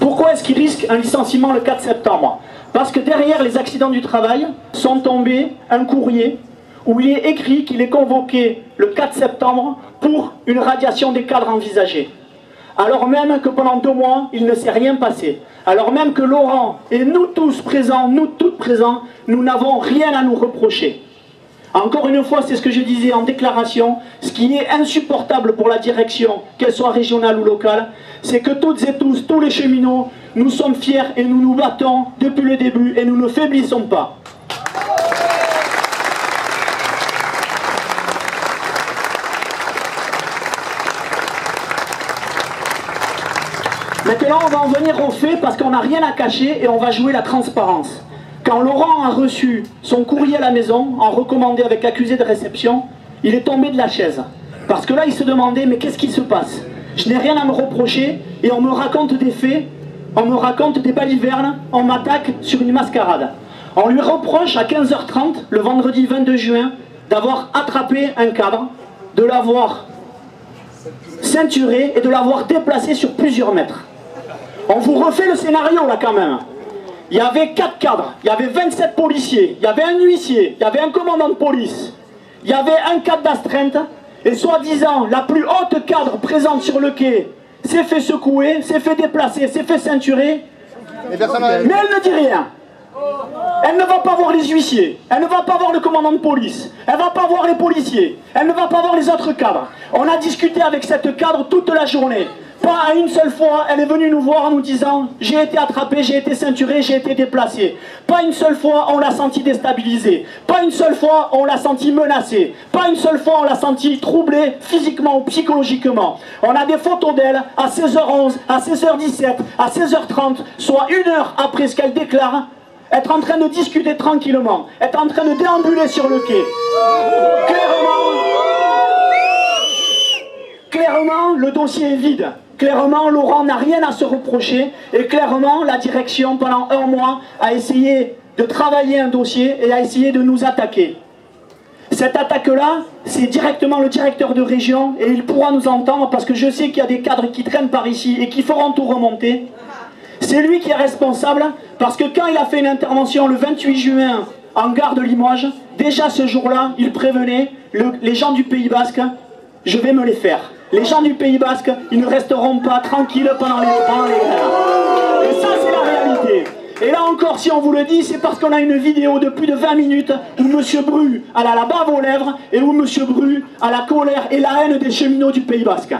Pourquoi est-ce qu'il risque un licenciement le 4 septembre? Parce que derrière les accidents du travail sont tombés un courrier où il est écrit qu'il est convoqué le 4 septembre pour une radiation des cadres envisagée. Alors même que pendant 2 mois, il ne s'est rien passé. Alors même que Laurent et nous tous présents, nous toutes présents, nous n'avons rien à nous reprocher. Encore une fois, c'est ce que je disais en déclaration, ce qui est insupportable pour la direction, qu'elle soit régionale ou locale, c'est que toutes et tous, tous les cheminots, nous sommes fiers et nous nous battons depuis le début et nous ne faiblissons pas. Maintenant, on va en venir aux faits parce qu'on n'a rien à cacher et on va jouer la transparence. Quand Laurent a reçu son courrier à la maison, en recommandé avec accusé de réception, il est tombé de la chaise. Parce que là, il se demandait, mais qu'est-ce qui se passe? Je n'ai rien à me reprocher et on me raconte des faits, on me raconte des balivernes, on m'attaque sur une mascarade. On lui reproche à 15h30, le vendredi 22 juin, d'avoir attrapé un cadre, de l'avoir ceinturé et de l'avoir déplacé sur plusieurs mètres. On vous refait le scénario là quand même. Il y avait 4 cadres, il y avait 27 policiers, il y avait un huissier, il y avait un commandant de police, il y avait un cadre d'astreinte, et soi-disant la plus haute cadre présente sur le quai s'est fait secouer, s'est fait déplacer, s'est fait ceinturer, mais elle ne dit rien. Elle ne va pas voir les huissiers, elle ne va pas voir le commandant de police, elle ne va pas voir les policiers, elle ne va pas voir les autres cadres. On a discuté avec cette cadre toute la journée. Pas une seule fois, elle est venue nous voir en nous disant « J'ai été attrapé, j'ai été ceinturé, j'ai été déplacé ». Pas une seule fois, on l'a senti déstabilisé. Pas une seule fois, on l'a senti menacé. Pas une seule fois, on l'a senti troublé physiquement ou psychologiquement. On a des photos d'elle à 16h11, à 16h17, à 16h30, soit 1 heure après ce qu'elle déclare, être en train de discuter tranquillement, être en train de déambuler sur le quai. Clairement, le dossier est vide. Clairement, Laurent n'a rien à se reprocher. Et clairement, la direction, pendant 1 mois, a essayé de travailler un dossier et a essayé de nous attaquer. Cette attaque-là, c'est directement le directeur de région et il pourra nous entendre parce que je sais qu'il y a des cadres qui traînent par ici et qui feront tout remonter. C'est lui qui est responsable parce que quand il a fait une intervention le 28 juin en gare de Limoges, déjà ce jour-là, il prévenait les gens du Pays Basque, je vais me les faire. Les gens du Pays Basque, ils ne resteront pas tranquilles pendant les grèves. Et ça, c'est la réalité. Et là encore, si on vous le dit, c'est parce qu'on a une vidéo de plus de 20 minutes où M. Bru a la bave aux lèvres et où M. Bru a la colère et la haine des cheminots du Pays Basque.